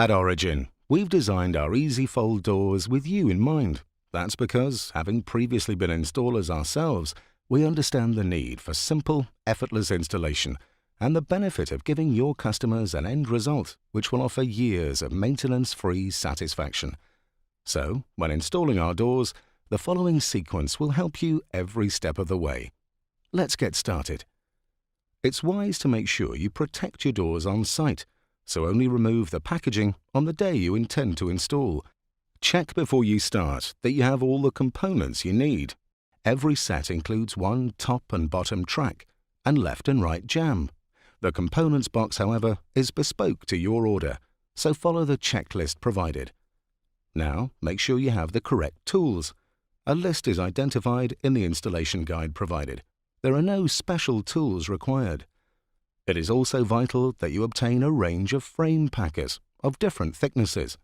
At origin, we've designed our easy fold doors with you in mind. That's because, having previously been installers ourselves, we understand the need for simple, effortless installation and the benefit of giving your customers an end result which will offer years of maintenance-free satisfaction. So, when installing our doors, the following sequence will help you every step of the way. Let's get started. It's wise to make sure you protect your doors on site, so only remove the packaging on the day you intend to install. Check before you start that you have all the components you need. Every set includes one top and bottom track and left and right jamb. The components box, however, is bespoke to your order, so follow the checklist provided. Now, make sure you have the correct tools. A list is identified in the installation guide provided. There are no special tools required. It is also vital that you obtain a range of frame packers of different thicknesses.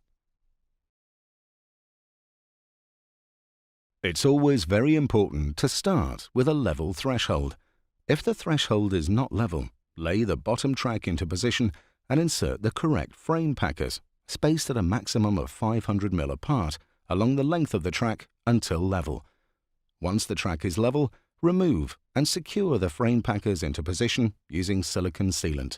It's always very important to start with a level threshold. If the threshold is not level, lay the bottom track into position and insert the correct frame packers, spaced at a maximum of 500 mm apart along the length of the track until level. Once the track is level, remove and secure the frame packers into position using silicone sealant.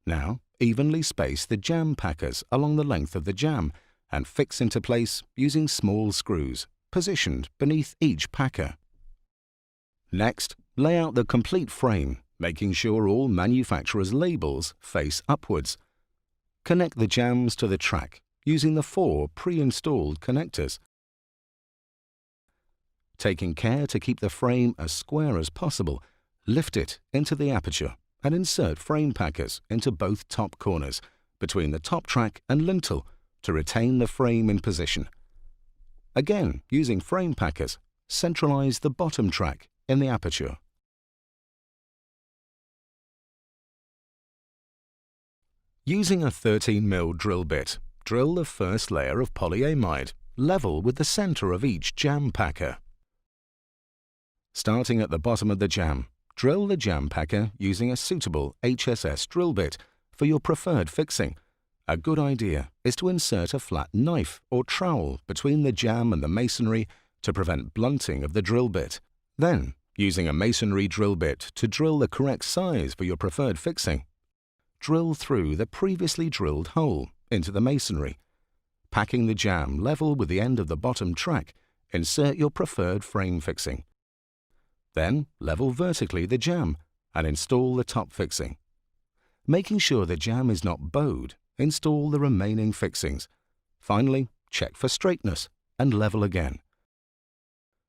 Now, evenly space the jamb packers along the length of the jamb and fix into place using small screws positioned beneath each packer. Next, lay out the complete frame, making sure all manufacturer's labels face upwards. Connect the jambs to the track using the 4 pre-installed connectors. Taking care to keep the frame as square as possible, lift it into the aperture and insert frame packers into both top corners between the top track and lintel to retain the frame in position. Again, using frame packers, centralize the bottom track in the aperture. Using a 13 mm drill bit, drill the first layer of polyamide level with the center of each jamb packer. Starting at the bottom of the jamb, drill the jamb packer using a suitable HSS drill bit for your preferred fixing. A good idea is to insert a flat knife or trowel between the jamb and the masonry to prevent blunting of the drill bit. Then, using a masonry drill bit to drill the correct size for your preferred fixing, drill through the previously drilled hole into the masonry. Packing the jamb level with the end of the bottom track, insert your preferred frame fixing. Then, level vertically the jamb and install the top fixing. Making sure the jamb is not bowed, install the remaining fixings. Finally, check for straightness and level again.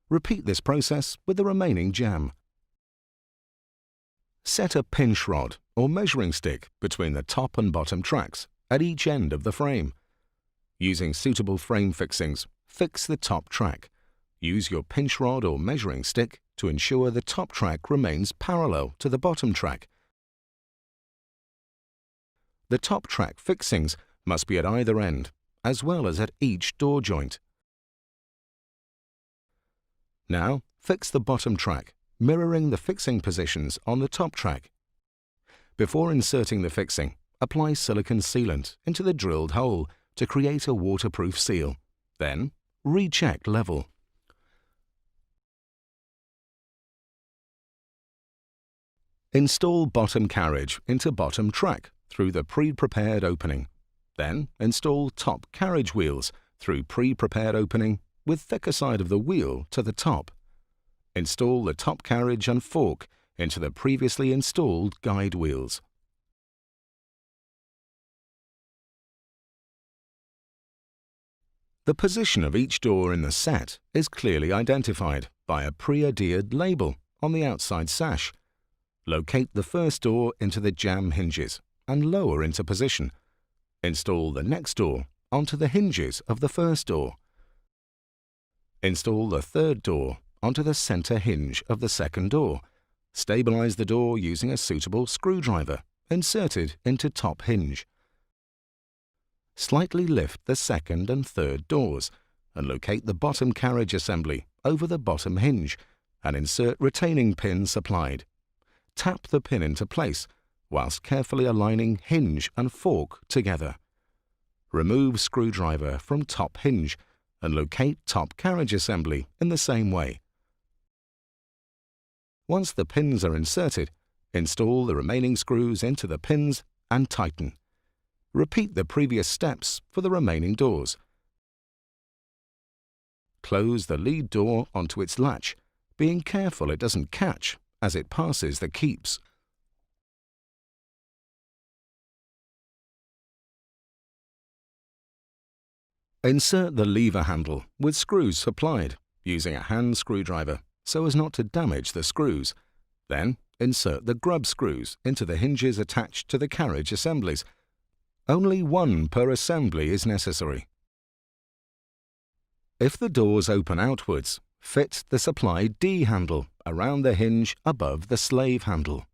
Repeat this process with the remaining jamb. Set a pinch rod or measuring stick between the top and bottom tracks at each end of the frame. Using suitable frame fixings, fix the top track. Use your pinch rod or measuring stick to ensure the top track remains parallel to the bottom track. The top track fixings must be at either end, as well as at each door joint. Now, fix the bottom track, mirroring the fixing positions on the top track. Before inserting the fixing, apply silicone sealant into the drilled hole to create a waterproof seal. Then, recheck level. Install bottom carriage into bottom track through the pre-prepared opening. Then, install top carriage wheels through pre-prepared opening with thicker side of the wheel to the top. Install the top carriage and fork into the previously installed guide wheels. The position of each door in the set is clearly identified by a pre-adhered label on the outside sash. Locate the first door into the jamb hinges and lower into position. Install the next door onto the hinges of the first door. Install the third door onto the center hinge of the second door. Stabilize the door using a suitable screwdriver inserted into top hinge. Slightly lift the second and third doors and locate the bottom carriage assembly over the bottom hinge and insert retaining pin supplied. Tap the pin into place whilst carefully aligning hinge and fork together. Remove screwdriver from top hinge and locate top carriage assembly in the same way. Once the pins are inserted, install the remaining screws into the pins and tighten. Repeat the previous steps for the remaining doors. Close the lead door onto its latch, being careful it doesn't catch as it passes the keeps. Insert the lever handle with screws supplied, using a hand screwdriver so as not to damage the screws. Then, insert the grub screws into the hinges attached to the carriage assemblies. Only one per assembly is necessary. If the doors open outwards, fit the supplied D handle around the hinge above the slave handle.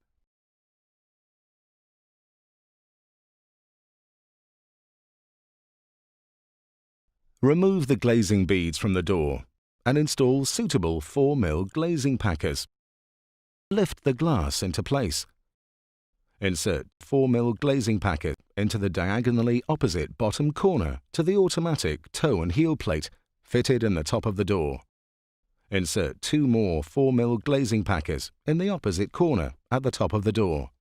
Remove the glazing beads from the door and install suitable 4mm glazing packers. Lift the glass into place. Insert 4mm glazing packet into the diagonally opposite bottom corner to the automatic toe and heel plate fitted in the top of the door. Insert 2 more 4mm glazing packers in the opposite corner at the top of the door.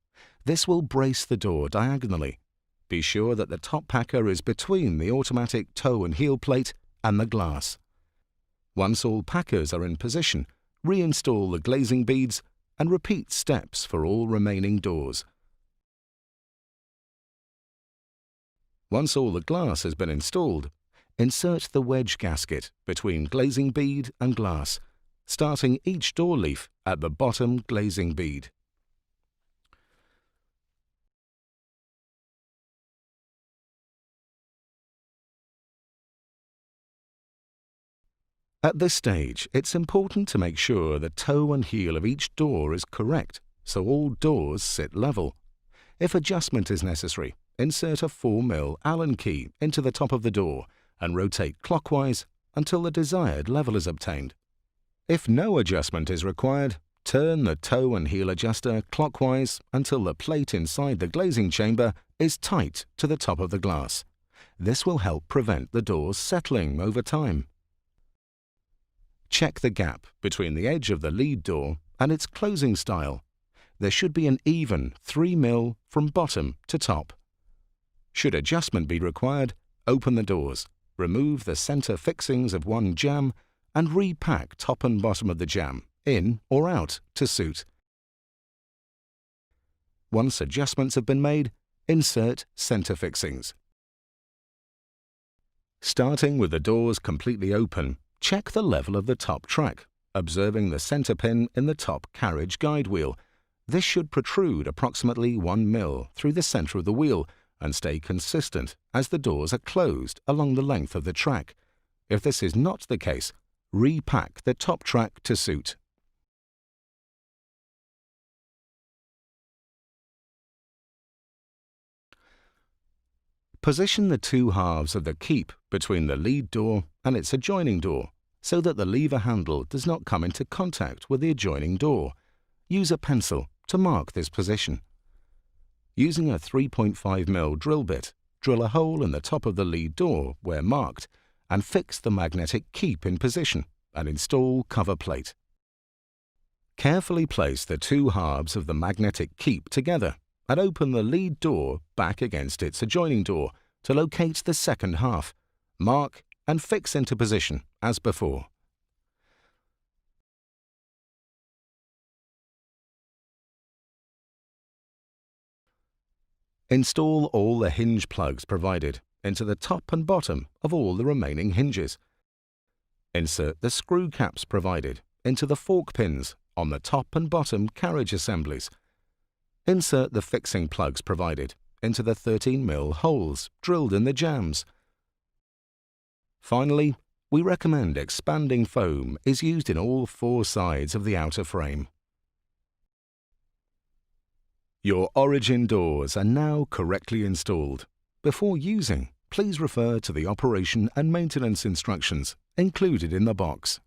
This will brace the door diagonally. Be sure that the top packer is between the automatic toe and heel plate and the glass. Once all packers are in position, reinstall the glazing beads and repeat steps for all remaining doors. Once all the glass has been installed, insert the wedge gasket between glazing bead and glass, starting each door leaf at the bottom glazing bead. At this stage, it's important to make sure the toe and heel of each door is correct, so all doors sit level. If adjustment is necessary, insert a 4mm Allen key into the top of the door and rotate clockwise until the desired level is obtained. If no adjustment is required, turn the toe and heel adjuster clockwise until the plate inside the glazing chamber is tight to the top of the glass. This will help prevent the doors settling over time. Check the gap between the edge of the lead door and its closing style. There should be an even 3mm from bottom to top. Should adjustment be required, open the doors, remove the center fixings of one jamb, and repack top and bottom of the jamb, in or out, to suit. Once adjustments have been made, insert center fixings. Starting with the doors completely open, check the level of the top track, observing the center pin in the top carriage guide wheel. This should protrude approximately 1mm through the center of the wheel and stay consistent as the doors are closed along the length of the track. If this is not the case, repack the top track to suit. Position the two halves of the keep between the lead door and its adjoining door so that the lever handle does not come into contact with the adjoining door. Use a pencil to mark this position. Using a 3.5mm drill bit, drill a hole in the top of the lead door where marked and fix the magnetic keep in position and install cover plate. Carefully place the two halves of the magnetic keep together and open the lead door back against its adjoining door to locate the second half. Mark and fix into position as before. Install all the hinge plugs provided into the top and bottom of all the remaining hinges. Insert the screw caps provided into the fork pins on the top and bottom carriage assemblies. Insert the fixing plugs provided into the 13mm holes drilled in the jambs. Finally, we recommend expanding foam is used in all four sides of the outer frame. Your origin doors are now correctly installed. Before using, please refer to the operation and maintenance instructions included in the box.